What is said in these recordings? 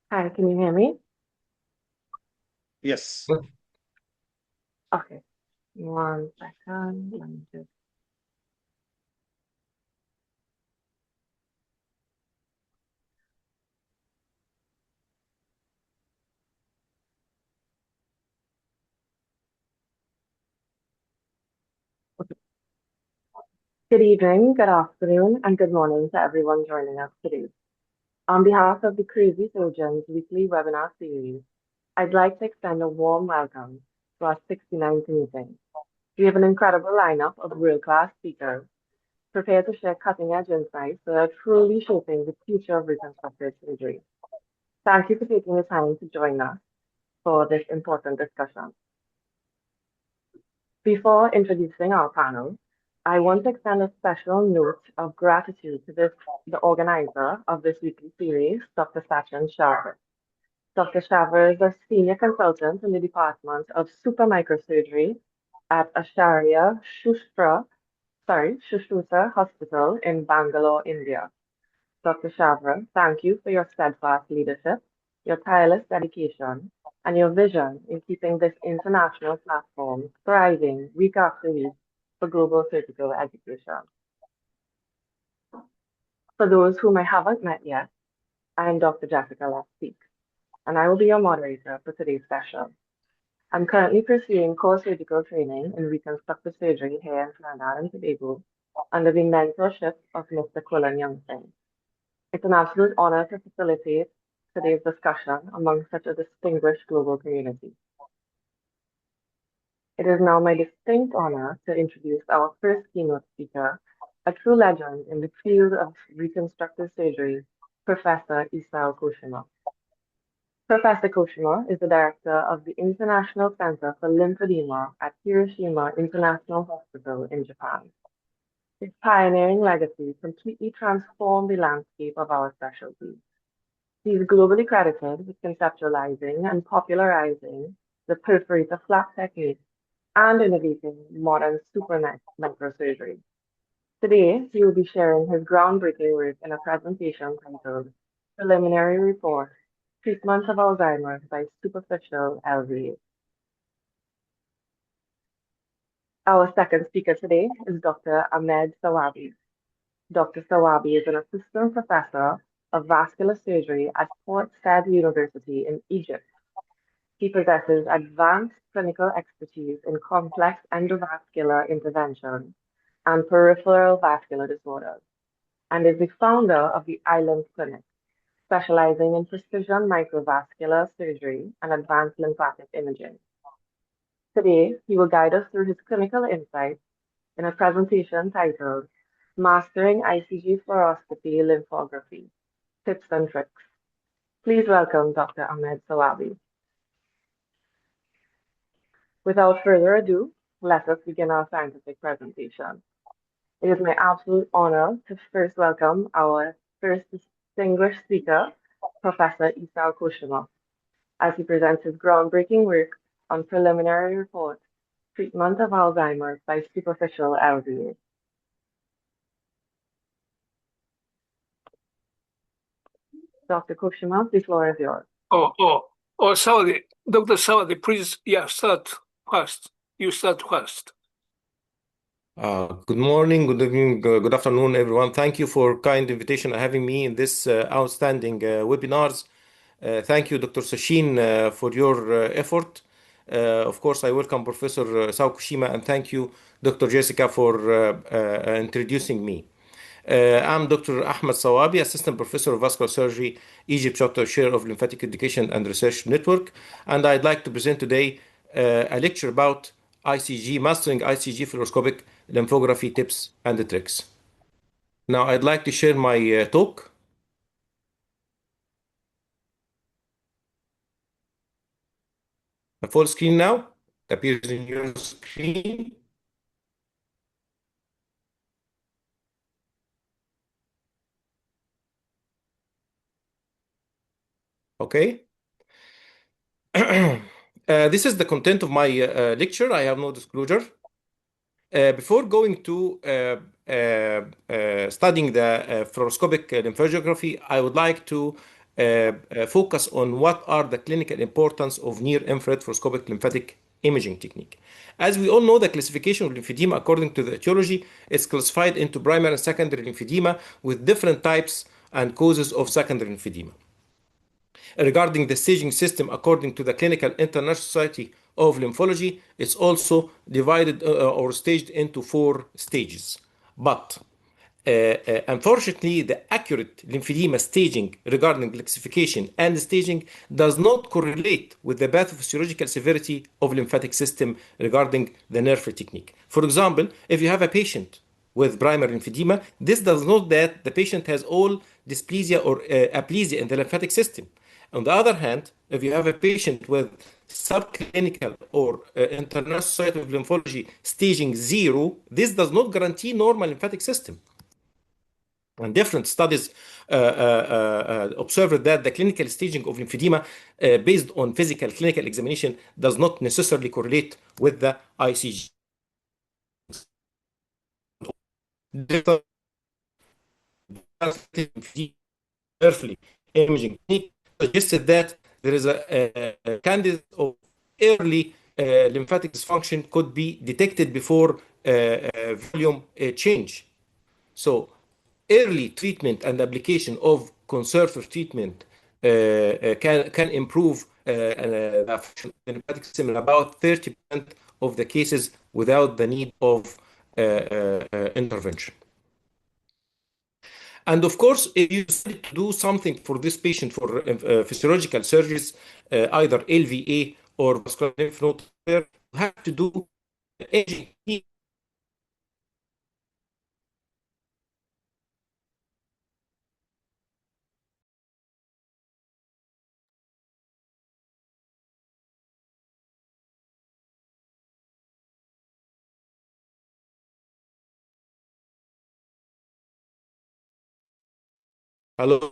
Hi, can you hear me? Yes. Okay, 1 second. Let me just. Good evening, good afternoon, and good morning to everyone joining us today. On behalf of the Crazy Surgeons weekly webinar series, I'd like to extend a warm welcome to our 69th meeting. We have an incredible lineup of world-class speakers prepared to share cutting-edge insights that are truly shaping the future of reconstructive surgery. Thank you for taking the time to join us for this important discussion. Before introducing our panel, I want to extend a special note of gratitude to the organizer of this weekly series, Dr. Sachin Sharma. Dr. Shaver is a senior consultant in the Department of Supermicrosurgery at Acharya Shushrutha Hospital in Bangalore, India. Dr. Shavra, thank you for your steadfast leadership, your tireless dedication, and your vision in keeping this international platform thriving week after week for global surgical education. For those whom I haven't met yet, I am Dr. Jessica Left, and I will be your moderator for today's session. I'm currently pursuing core surgical training in reconstructive surgery here in Trinidad and Tobago under the mentorship of Mr. Quillen Youngson. It's an absolute honor to facilitate today's discussion among such a distinguished global community. It is now my distinct honor to introduce our first keynote speaker, a true legend in the field of reconstructive surgery, Professor Isao Koshima. Professor Koshima is the director of the International Center for Lymphedema at Hiroshima International Hospital in Japan. His pioneering legacy completely transformed the landscape of our specialty. He is globally credited with conceptualizing and popularizing the perforator flap technique and innovating modern microsurgery. Today, he will be sharing his groundbreaking work in a presentation titled Preliminary Report, Treatment of Alzheimer's by Superficial LVA. Our second speaker today is Dr. Ahmed Sawaby. Dr. Sawaby is an assistant professor of vascular surgery at Port Said University in Egypt. He possesses advanced clinical expertise in complex endovascular intervention and peripheral vascular disorders, and is the founder of the Island Clinic, specializing in precision microvascular surgery and advanced lymphatic imaging. Today, he will guide us through his clinical insights in a presentation titled Mastering ICG Fluoroscopy Lymphography, Tips and Tricks. Please welcome Dr. Ahmed Sawabi. Without further ado, let us begin our scientific presentation. It is my absolute honor to first welcome our first distinguished speaker, Professor Isao Koshima, as he presents his groundbreaking work on preliminary report, treatment of Alzheimer's by superficial LVA. Dr. Koshima, the floor is yours. Sorry. Dr. Sawaby, please, start first. You start first. Good morning, good evening, good afternoon, everyone. Thank you for kind invitation and having me in this outstanding webinars. Thank you, Dr. Sachin, for your effort. Of course, I welcome Professor Sao Kushima, and thank you, Dr. Jessica, for introducing me. I'm Dr. Ahmed Sawaby, Assistant Professor of Vascular Surgery, Egypt Chapter Chair of Lymphatic Education and Research Network, and I'd like to present today a lecture about ICG, mastering ICG fluoroscopic lymphography tips and tricks. Now, I'd like to share my talk. A full screen now appears in your screen. Okay. This is the content of my lecture. I have no disclosure. Before going to studying the fluoroscopic lymphography, I would like to focus on what are the clinical importance of near-infrared fluoroscopic lymphatic imaging technique. As we all know, the classification of lymphedema according to the etiology is classified into primary and secondary lymphedema with different types and causes of secondary lymphedema. Regarding the staging system, according to the Clinical International Society of Lymphology, it's also divided or staged into 4 stages. But unfortunately, the accurate lymphedema staging regarding classification and staging does not correlate with the pathophysiological severity of lymphatic system regarding the nerve technique. For example, if you have a patient with primary lymphedema, this does not that the patient has all dysplasia or aplasia in the lymphatic system. On the other hand, if you have a patient with subclinical or international society of lymphology staging 0, this does not guarantee normal lymphatic system. And different studies observed that the clinical staging of lymphedema based on physical clinical examination does not necessarily correlate with the ICG. Early imaging technique suggested that there is a candidate of early lymphatic dysfunction could be detected before volume change. So early treatment and application of conservative treatment can improve the function of the lymphatic system in about 30% of the cases without the need of intervention. And of course, if you decide to do something for this patient for physiological surgeries, either LVA or vascular lymph node repair, you have to do aging. Hello?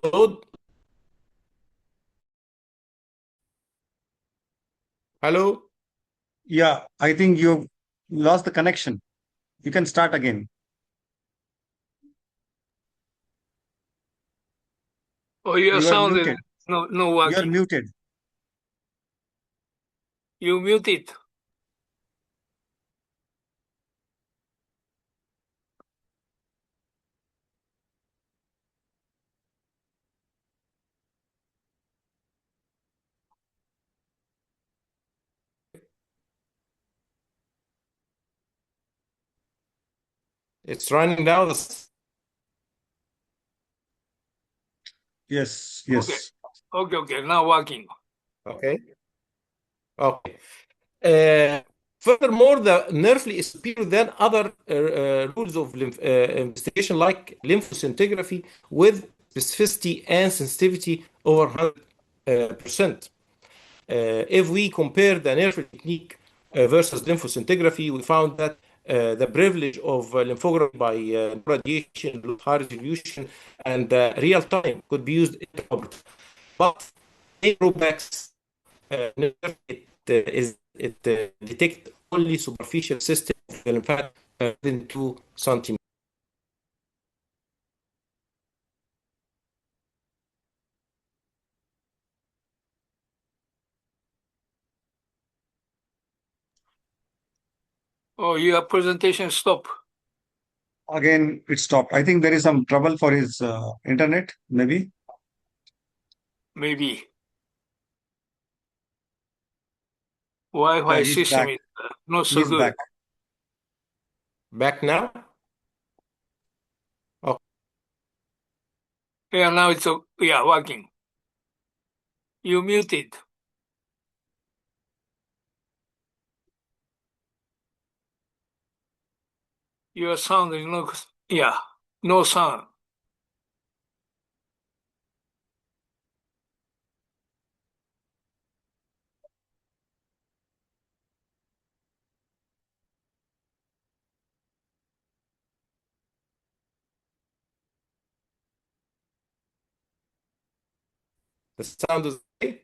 Hello? Yeah, I think you lost the connection. You can start again. Oh, your You are sound is muted. no You are working. muted. You mute it. It's running now. Yes, Okay. yes. Okay. Now working. Okay. Okay. Uh, Furthermore, the nervely is superior than other rules of investigation like lymphoscintigraphy with specificity and sensitivity over 100%. If we compare the nerve technique versus lymphoscintigraphy, we found that the privilege of lymphography by radiation, high resolution, and real time could be used intraoperatively. But drawbacks it detect only superficial system of the lymphatic within 2 centimeters. Oh, your presentation stop. Again, it stopped. I think there is some trouble for his internet, maybe. Maybe Yeah, Wi-Fi he's system back. is not so He's good. back. Back now? Okay. Yeah, now it's working. You muted. Your sound is no sound. The sound is okay.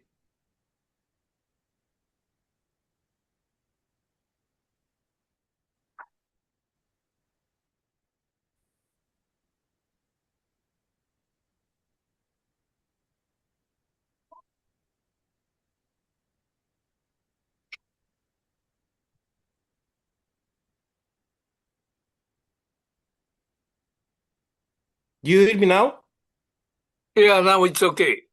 Do you hear me now? Yeah, now it's okay.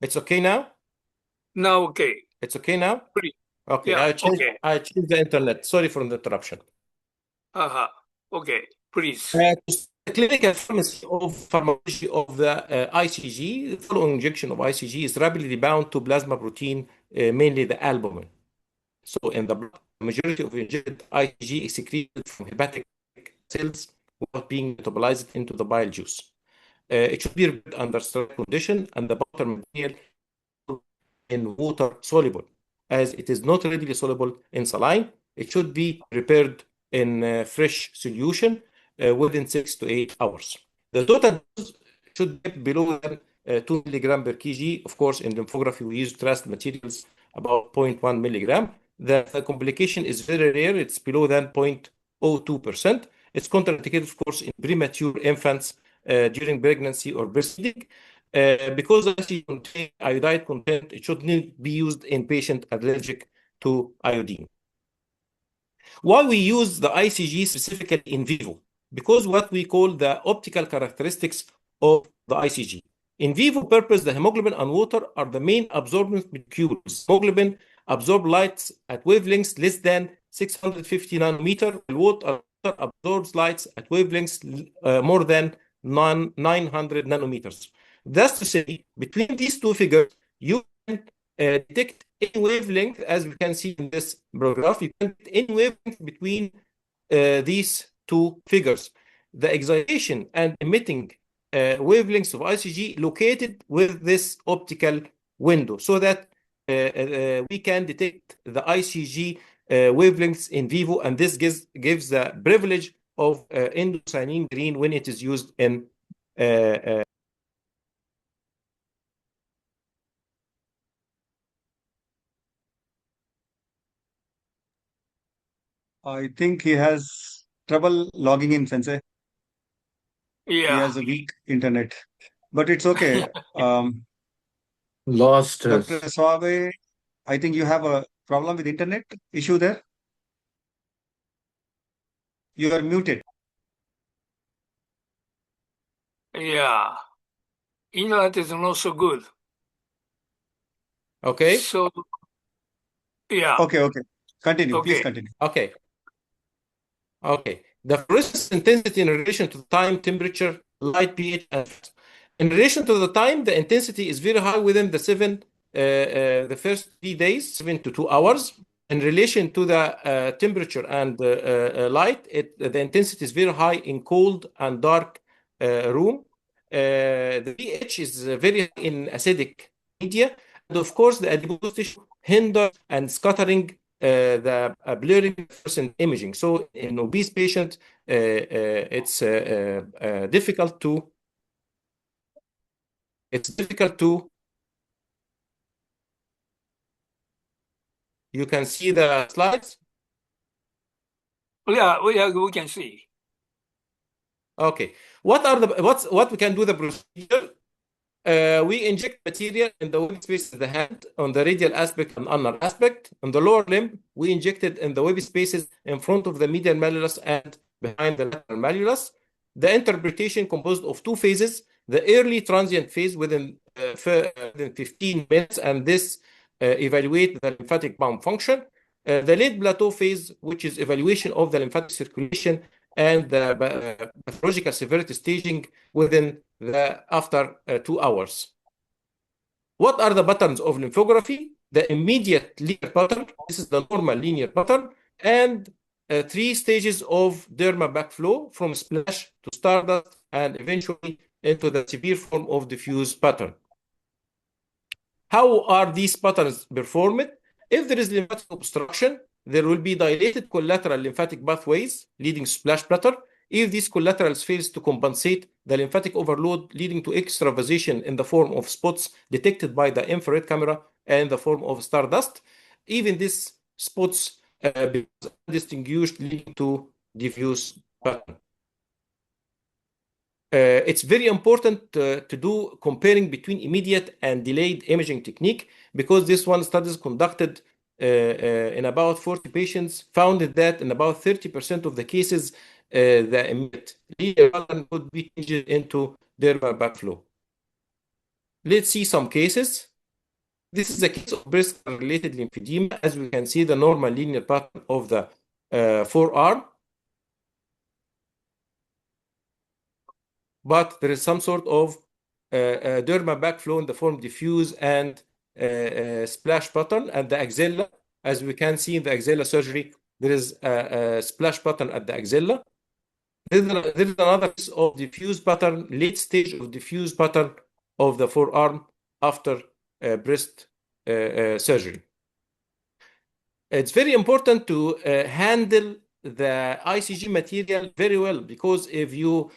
It's okay now? Now okay. It's okay now? Pretty. Okay, Yeah, okay. I changed the internet. Sorry for the interruption. Uh-huh. Okay, please. The clinical pharmacology of the ICG, following injection of ICG is rapidly bound to plasma protein, mainly the albumin. So in the blood, the majority of injected IgG is secreted from hepatic cells without being metabolized into the bile juice. It should be removed under sterile condition, and the powder material in water soluble, as it is not readily soluble in saline. It should be prepared in fresh solution within 6 to 8 hours. The total dose should be below than 2 milligram per kg. Of course, in lymphography, we use traced materials about 0.1 milligram. The complication is very rare. It's below than 0.02%. It's contraindicated, of course, in premature infants during pregnancy or breastfeeding. Because ICG contain iodide content, it should not be used in patient allergic to iodine. Why we use the ICG specifically in vivo? Because what we call the optical characteristics of the ICG. In vivo purpose, the hemoglobin and water are the main absorbent molecules. Hemoglobin absorbs lights at wavelengths less than 650 nanometer, while water absorbs lights at wavelengths more than 900 nanometers. Thus to say, between these two figures, you can detect any wavelength, as we can see in this graph. You can detect any wavelength between these two figures. The excitation and emitting wavelengths of ICG located with this optical window, so that we can detect the ICG wavelengths in vivo, and this gives the privilege of indocyanine green when it is used in I think he has trouble logging in, Sensei. He Yeah. has a weak internet, but it's okay. Lost Dr. us. Sawaby, I think you have a problem with internet issue there. You are muted. Yeah. Internet is not so good. Okay. So, yeah. Okay. Continue. Please Okay. continue. Okay. The fluorescence intensity in relation to the time, temperature, light, pH, and fat. In relation to the time, the intensity is very high within the first 3 days, 7 to 2 hours. In relation to the temperature and light, the intensity is very high in cold and dark room. The pH is very high in acidic media, and of course, the adipose tissue hinder and scattering the blurring fluorescent imaging. So in obese patient, it's difficult to you can see the slides. Yeah, we can see. Okay. What we can do the procedure? We inject material in the web space of the hand on the radial aspect and ulnar aspect. On the lower limb, we injected in the web spaces in front of the medial malleolus and behind the lateral malleolus. The interpretation composed of two phases. The early transient phase within 15 minutes, and this evaluate the lymphatic pump function. The late plateau phase, which is evaluation of the lymphatic circulation and the pathological severity staging within after 2 hours. What are the patterns of lymphography? The immediate linear pattern, this is the normal linear pattern, and 3 stages of derma backflow from splash to stardust and eventually into the severe form of diffuse pattern. How are these patterns performed? If there is lymphatic obstruction, there will be dilated collateral lymphatic pathways leading to splash pattern. If these collaterals fails to compensate the lymphatic overload, leading to extravasation in the form of spots detected by the infrared camera and the form of stardust, even these spots become distinguished, leading to diffuse pattern. It's very important to do comparing between immediate and delayed imaging technique, because this one studies conducted in about 40 patients found that in about 30% of the cases, the immediate linear pattern would be changed into dermal backflow. Let's see some cases. This is a case of breast-related lymphedema. As we can see, the normal linear pattern of the forearm, but there is some sort of dermal backflow in the form diffuse and splash pattern at the axilla. As we can see in the axilla surgery, there is a splash pattern at the axilla. There is another case of diffuse pattern, late stage of diffuse pattern of the forearm after breast surgery. It's very important to handle the ICG material very well, because if you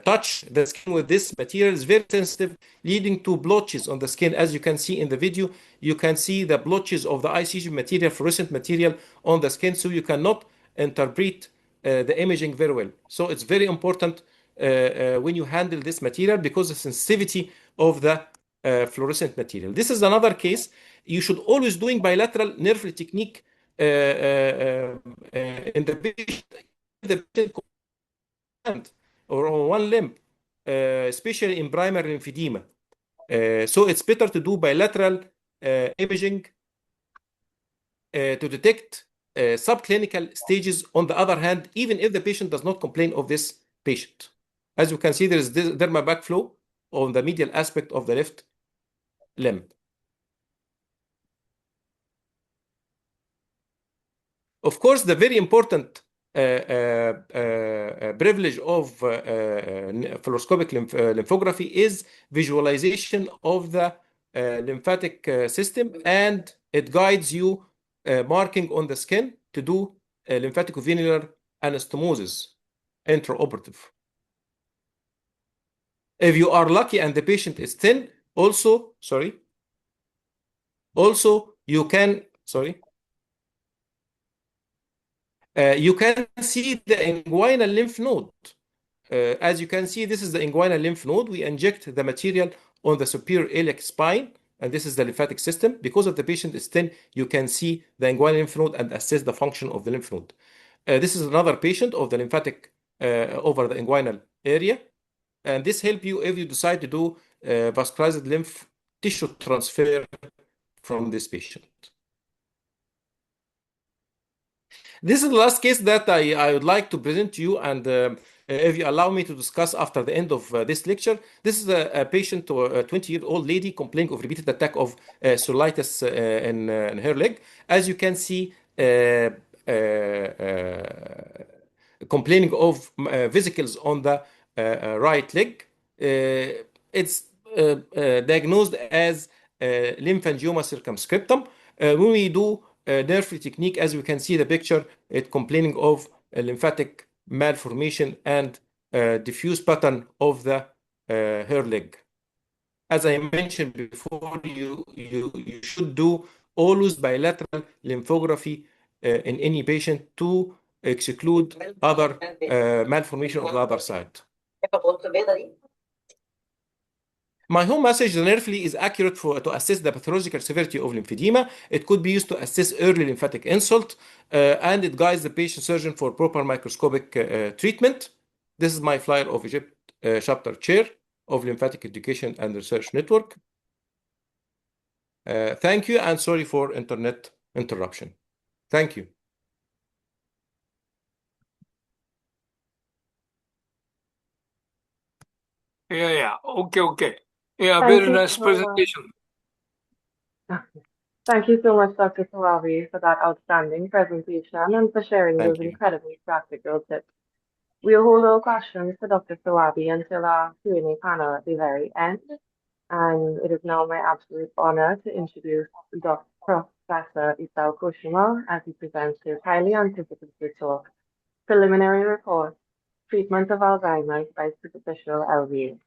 touch the skin with this material, it's very sensitive, leading to blotches on the skin. As you can see in the video, you can see the blotches of the ICG material, fluorescent material on the skin, so you cannot interpret the imaging very well. So it's very important when you handle this material, because the sensitivity of the fluorescent material. This is another case. You should always doing bilateral nerve technique in the patient, the patient hand or on one limb, especially in primary lymphedema. So it's better to do bilateral imaging to detect subclinical stages. On the other hand, even if the patient does not complain of this patient. As you can see, there is dermal backflow on the medial aspect of the left limb. Of course, the very important privilege of fluoroscopic lymphography is visualization of the lymphatic system, and it guides you marking on the skin to do lymphaticovenular anastomosis intraoperative. If you are lucky and the patient is thin, also you can you can see the inguinal lymph node. As you can see, this is the inguinal lymph node. We inject the material on the superior iliac spine, and this is the lymphatic system. Because of the patient is thin, you can see the inguinal lymph node and assess the function of the lymph node. This is another patient of the lymphatic over the inguinal area. And this helps you if you decide to do vascularized lymph tissue transfer from this patient. This is the last case that I would like to present to you, and if you allow me to discuss after the end of this lecture. This is a patient, a 20-year-old lady, complaining of repeated attack of cellulitis in her leg. As you can see, complaining of vesicles on the right leg. It's diagnosed as lymphangioma circumscriptum. When we do nerve technique, as we can see the picture, it complaining of lymphatic malformation and diffuse pattern of the her leg. As I mentioned before, you should do always bilateral lymphography in any patient to exclude other malformation on the other side. My home message, the nerve is accurate to assess the pathological severity of lymphedema. It could be used to assess early lymphatic insult, and it guides the patient surgeon for proper microscopic treatment. This is my flyer of Egypt chapter chair of Lymphatic Education and Research Network. Thank you, and sorry for internet interruption. Thank you. Yeah. Okay. Yeah, Thank very you nice so much. presentation. Thank you so much, Dr. Sawaby, for that outstanding presentation and for sharing Thank those you. incredibly practical tips. We'll hold our questions for Dr. Sawaby until our Q&A panel at the very end. And it is now my absolute honor to introduce Dr. Professor Isao Koshima as he presents his highly anticipated talk, Preliminary Report, Treatment of Alzheimer's by Superficial LV.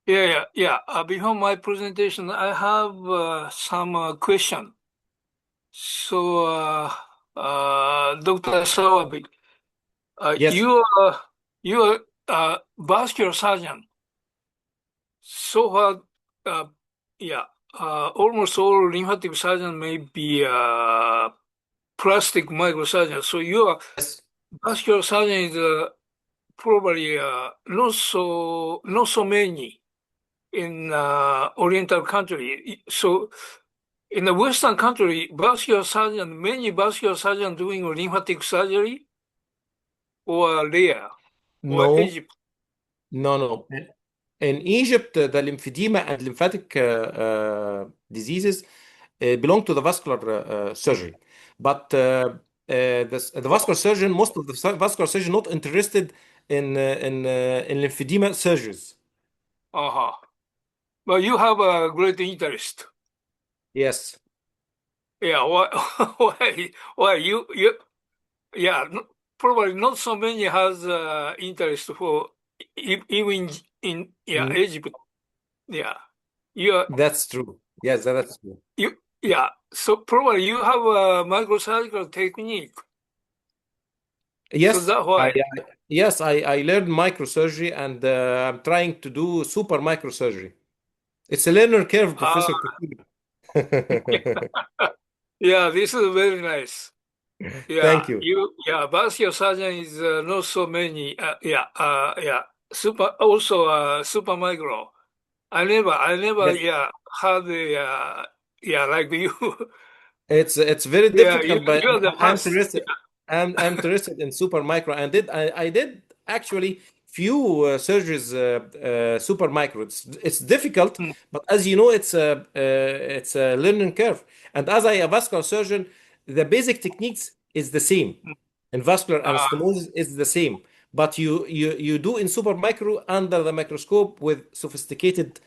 Yeah. Before my presentation, I have some question. So, Dr. Sawaby, Yes. you are a vascular surgeon. So far, almost all lymphatic surgeons may be plastic microsurgeon. So your Yes. vascular surgeon is probably not so many in Oriental country. So in the Western country, many vascular surgeons doing lymphatic surgery or rare or No, Egypt. no. In Egypt, the lymphedema and lymphatic diseases belong to the vascular surgery. But the vascular surgeon, most of the vascular surgeon not interested in lymphedema surgeries. Uh-huh. But you have a great interest. Yes. Yeah, why, why yeah, probably not so many has interest for even in Mm, Egypt. Yeah, you are, that's true. Yes, that's true. yeah. So probably you have a microsurgical technique. So Yes, that's why. I learned microsurgery and I'm trying to do super microsurgery. It's a learner curve, Ah, Professor Kukuda. yeah, this is very nice. Thank Yeah, you. vascular surgeon is not so many. Yeah, also super micro. I never, Yes. yeah, had yeah, like you. It's very Yeah, difficult, but you're the I'm first. interested. I'm interested in super micro, and I did actually few surgeries super micro. It's difficult, Mm, but as you know, it's a learning curve. And as a vascular surgeon, the basic techniques is the same, mm. and vascular Ah, anastomosis is the same. But you do in super micro under the microscope with sophisticated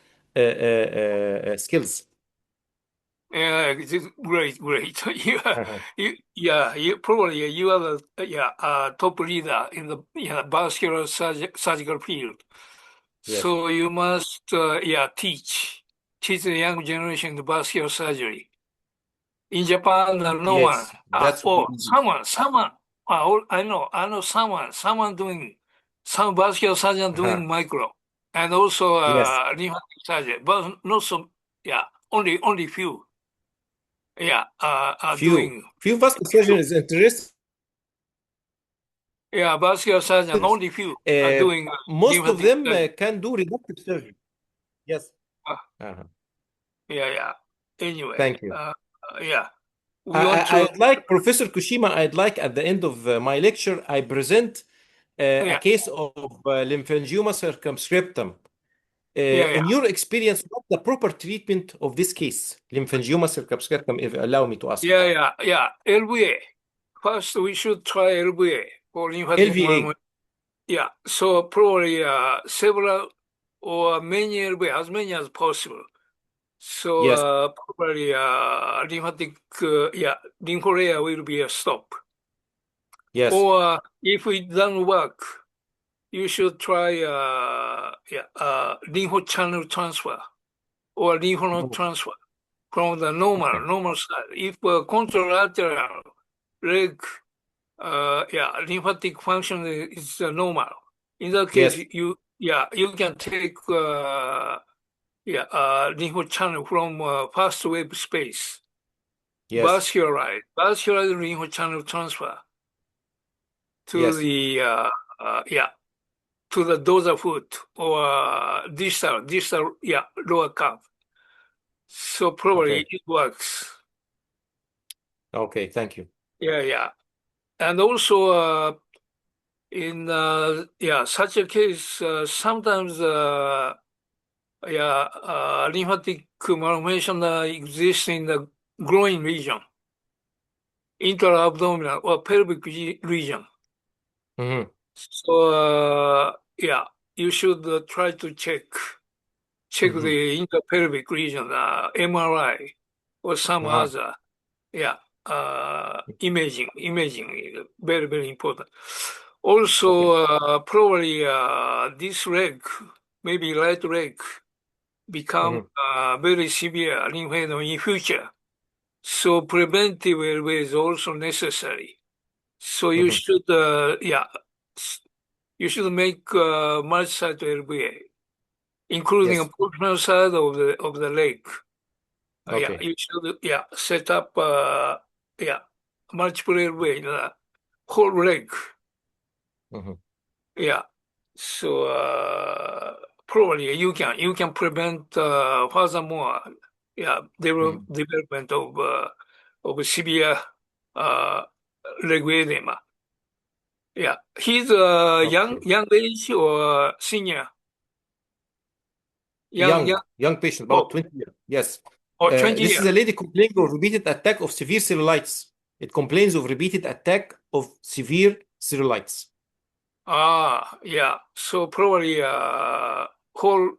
skills. yeah, this is great, great. You probably you are the top leader in the vascular surgical field. Yes. So you must teach the young generation the vascular surgery. In Japan, no one. Yes, that's what we do. Someone. I know someone doing some vascular surgeon Uh-huh. doing micro, and also Yes, lymphatic surgery, but not so. Yeah, only few. Yeah, are doing few vascular few. surgeon is interested. Yeah, vascular surgeon only few are Uh, doing Most of lymphatic them surgery. can do reductive surgery. Yes. Uh, Uh-huh. yeah. Anyway, Thank you. yeah, we want to. I'd like Professor Kushima. I'd like at the end of my lecture, I present a Yeah, case of lymphangioma circumscriptum. yeah. In your experience, what's the proper treatment of this case, lymphangioma circumscriptum? If you allow me to ask, LVA. First, we should try LVA for lymphatic LVA. malformation. Yeah, so probably several or many LVA, as many as possible. So Yes, probably lymphatic, lymphoria will be a stop. yes. Or if it doesn't work, you should try lympho channel transfer or lymph node Oh, transfer from the okay. normal side. If contralateral leg, lymphatic function is normal. In that case, Yes, you can take lymph channel from first wave space, yes, vascular lymph channel transfer to yes. the to the dorsal foot or distal lower calf. So probably Okay, it works. okay. Thank you. Yeah. And also in such a case, sometimes lymphatic malformation exists in the groin region, intra-abdominal or pelvic region. Hmm. So you should try to check Hmm. the interpelvic region, MRI or some Uh-huh. other, yeah, imaging is very, very important. Okay. Also, probably this leg, maybe right leg, become Hmm. very severe lymphedema in future. So preventive LV is also necessary. So Hmm. you should make multi-site LVA, including a Yes. proximal side of the leg. Okay. You should set up yeah multiple elbow in the whole leg. Mhm. Yeah. So probably you can prevent furthermore, yeah, development of severe uh, leg edema. Yeah, he's a Okay. young age or senior, young. Young patient, about Oh, 20 years. Yes. or 20 This is years. a lady complaining of repeated attack of severe cellulitis. It complains of repeated attack of severe cellulitis. Yeah. So probably whole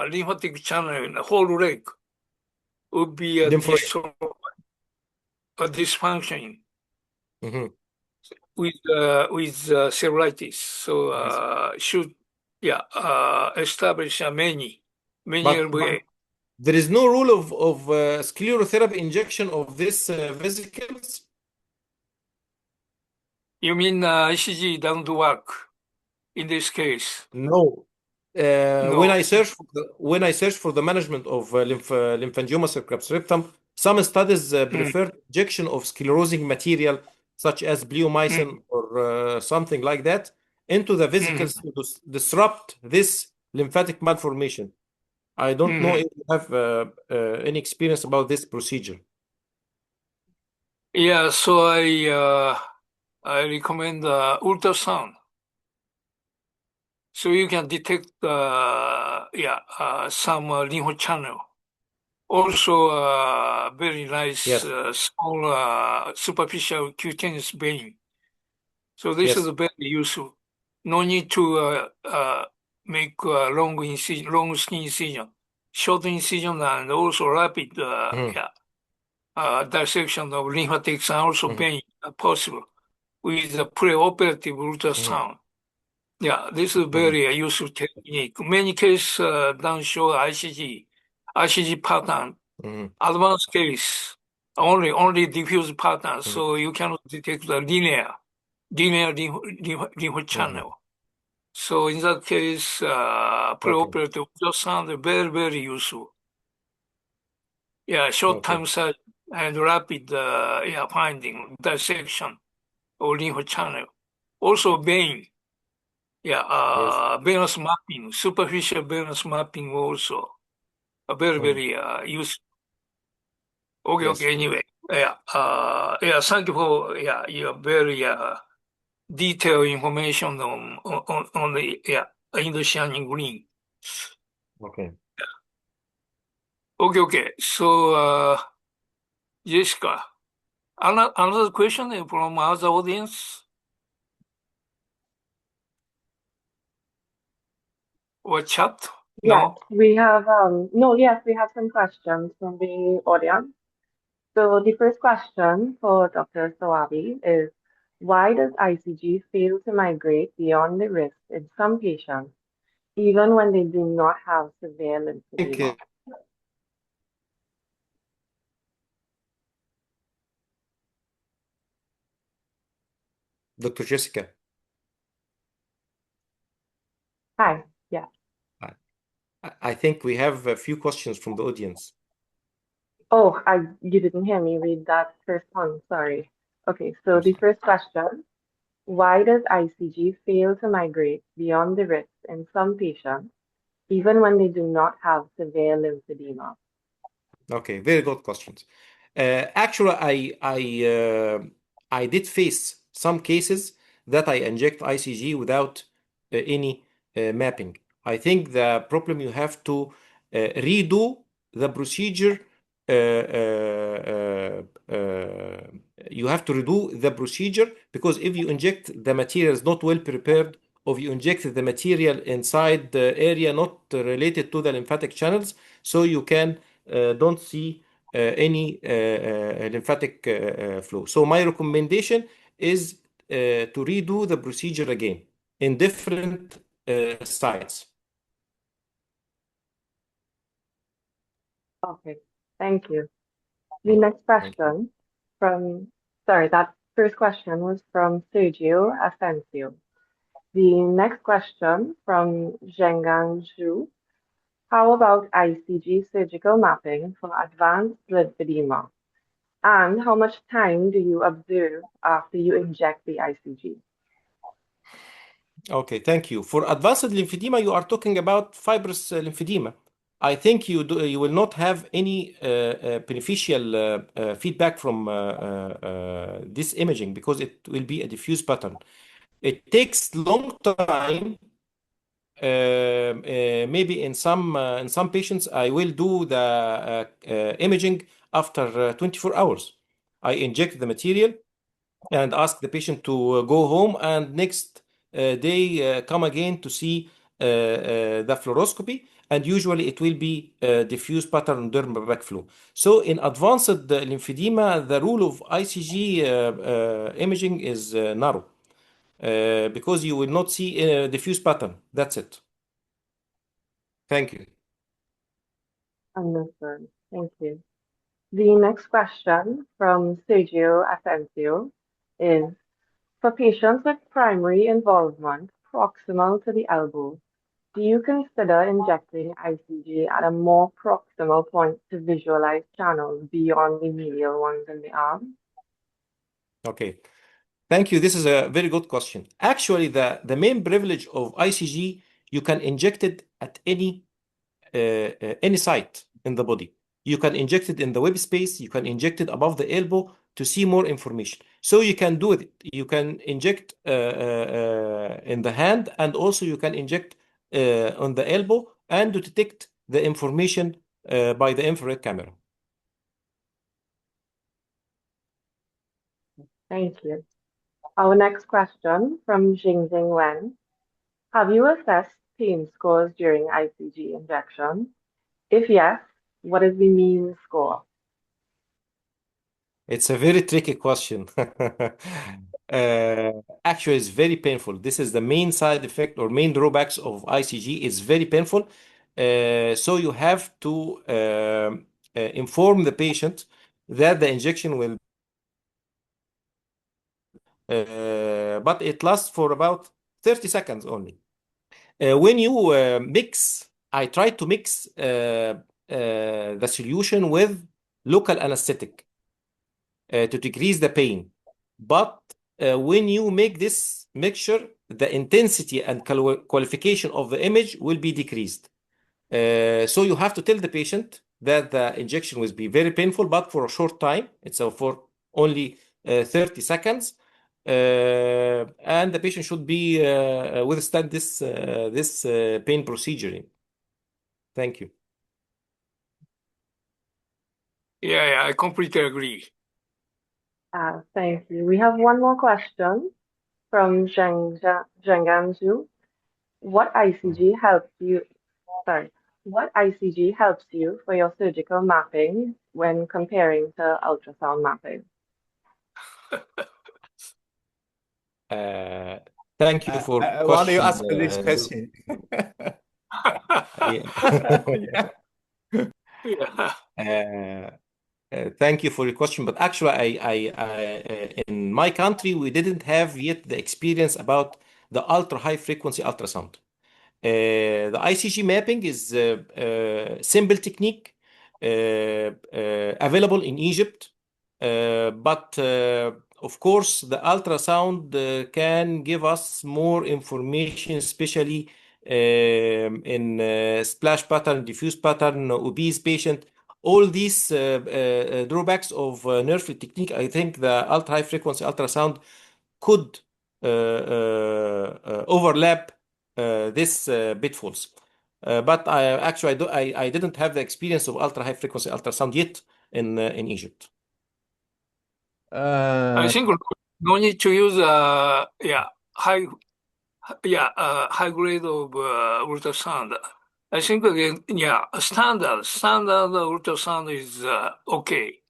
lymphatic channel in the whole leg would be Lymphoid. dysfunctioning Mhm. with cellulitis. So Yes. should establish many But way. there is no rule of sclerotherapy injection of this vesicles. You mean ICG doesn't work in this case? No. No. When I search for the management of lymphangioma subcapsular, some studies Mm, prefer injection of sclerosing material such as bleomycin mm, or something like that into the mm, vesicles to disrupt this lymphatic malformation. I don't know mm. if you have any experience about this procedure. Yeah. So I recommend ultrasound. So you can detect some lymph channel. Also, very nice Yes, small superficial cutaneous vein. So this is yes. very useful. No need to make long skin incision, short incision, and also rapid Mhm, dissection of lymphatics and also mhm, vein are possible with the preoperative mhm, ultrasound. Yeah, this is mhm, very useful technique. Many cases don't show ICG pattern, mhm, advanced case, only diffuse pattern, mhm, so you cannot detect the linear lymph mhm. channel. So in that case, Okay, preoperative ultrasound is very, very useful. Yeah, short okay. time search and rapid finding dissection of lymph channel. Also vein. Yeah, Yes. venous mapping, superficial venous mapping also very, Mm, very useful. Okay, yes. okay, anyway. Thank you for your very detailed information on the Indonesian green. Okay. Okay, okay. So, Jessica, another question from other audience or chat? Yes, No? we have no, yes, we have some questions from the audience. So the first question for Dr. Sawaby is, why does ICG fail to migrate beyond the wrist in some patients, even when they do not have severe I think lymphedema? Dr. Jessica, Hi, yeah. I, I think we have a few questions from the audience. Oh, you didn't hear me read that first one, sorry. Okay, so I'm the sorry. first question, why does ICG fail to migrate beyond the wrist in some patients, even when they do not have severe lymphedema? Okay, very good questions. Actually, I did face some cases that I inject ICG without any mapping. I think the problem you have to redo the procedure. You have to redo the procedure because if you inject the materials not well prepared, or you inject the material inside the area not related to the lymphatic channels, so you can don't see any lymphatic flow. So my recommendation is to redo the procedure again in different sites. Okay, thank you. The Mm, next thank you. question that first question was from Sergio Asensio. The next question from Zhengang Zhu. How about ICG surgical mapping for advanced lymphedema? And how much time do you observe after you inject the ICG? Okay, thank you. For advanced lymphedema, you are talking about fibrous lymphedema. I think you will not have any beneficial feedback from this imaging because it will be a diffuse pattern. It takes long time. Maybe in some patients, I will do the imaging after 24 hours. I inject the material and ask the patient to go home and next day come again to see the fluoroscopy, and usually it will be diffuse pattern dermal backflow. So in advanced lymphedema, the rule of ICG imaging is narrow because you will not see a diffuse pattern. That's it. Thank you. Understood. Thank you. The next question from Sergio Asensio is, for patients with primary involvement proximal to the elbow, do you consider injecting ICG at a more proximal point to visualize channels beyond the medial ones in the arm? Okay. Thank you. This is a very good question. Actually, the main privilege of ICG, you can inject it at any site in the body. You can inject it in the web space. You can inject it above the elbow to see more information. So you can do it. You can inject in the hand, and also you can inject on the elbow and to detect the information by the infrared camera. Thank you. Our next question from Jingjing Wen. Have you assessed pain scores during ICG injection? If yes, what is the mean score? It's a very tricky question. Actually, it's very painful. This is the main side effect or main drawbacks of ICG. It's very painful. So you have to inform the patient that the injection will, but it lasts for about 30 seconds only. When you I try to mix the solution with local anesthetic to decrease the pain. But when you make this mixture, the intensity and qualification of the image will be decreased. So you have to tell the patient that the injection will be very painful, but for a short time. It's for only 30 seconds. And the patient should be withstand this pain procedure. Thank you. Yeah, I completely agree. Thank you. We have one more question from Zhengan. What ICG helps you? Sorry. What ICG helps you for your surgical mapping when comparing to ultrasound mapping? Uh, Thank you for I want to question. ask this question. Yeah. Yeah. Thank you for your question. But actually, in my country, we didn't have yet the experience about the ultra high frequency ultrasound. The ICG mapping is a simple technique available in Egypt. But of course, the ultrasound can give us more information, especially in splash pattern, diffuse pattern, obese patient. All these drawbacks of nerve technique, I think the ultra high frequency ultrasound could overlap this pitfalls. But I didn't have the experience of ultra high frequency ultrasound yet in Egypt. I think no need to use high high grade of ultrasound. I think again, standard ultrasound is okay.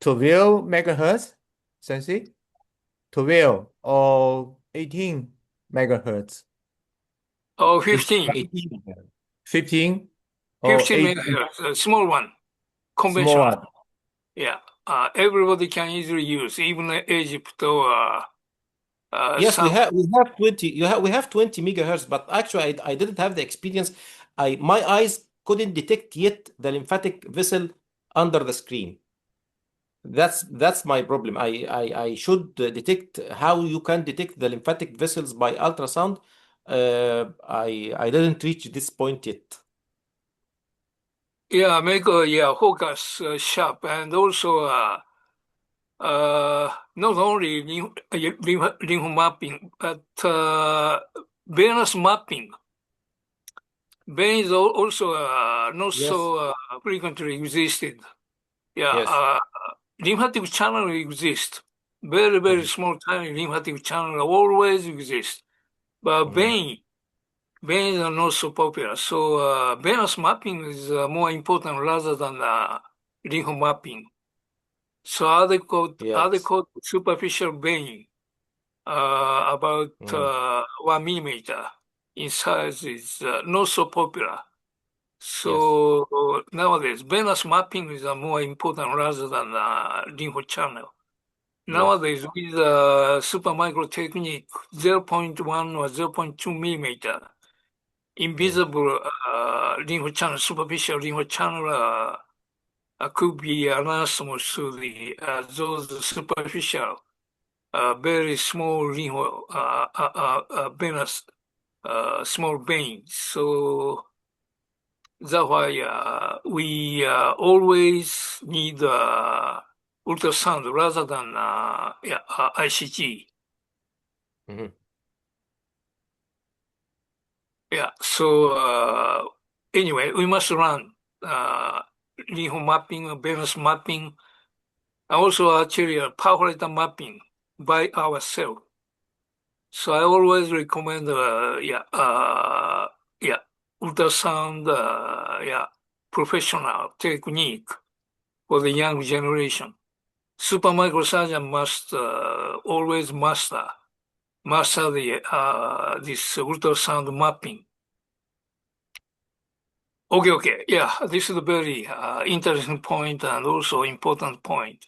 12 megahertz, Sensi? 12 or 18 megahertz? Oh, Which 15. 15 or 15 18? megahertz, a small one, Small conventional. one. Yeah, everybody can easily use, even Egypt or Yes, we some. have 20. We have 20 megahertz, but actually I didn't have the experience. My eyes couldn't detect yet the lymphatic vessel under the screen. That's my problem. I should detect how you can detect the lymphatic vessels by ultrasound. I didn't reach this point yet. Yeah, make a focus sharp, and also not only lymph mapping, but venous mapping. Vein is also not Yes. so frequently existed. Yeah, Yes. lymphatic channel exists. Very, very Mhm. small tiny lymphatic channel always exist. But Mhm. veins are not so popular. So venous mapping is more important rather than lymph mapping. So Yes. adequate superficial vein, about Mhm. 1 millimeter in size is not so popular. Yes. So nowadays, venous mapping is more important rather than lymph channel. Yes. Nowadays, with supermicro technique, zero point 0.1 or 0.2 millimeter, Mhm. invisible lymph channel, superficial lymph channel could be anastomosis through those superficial, very small lymph, venous, small veins. So that's why we always need ultrasound rather than ICG. Mhm. Yeah. So anyway, we must run lymph mapping, venous mapping, and also actually perforator mapping by ourselves. So I always recommend ultrasound professional technique for the young generation. Super microsurgeon must always master this ultrasound mapping. Okay, yeah, this is a very interesting point and also important point.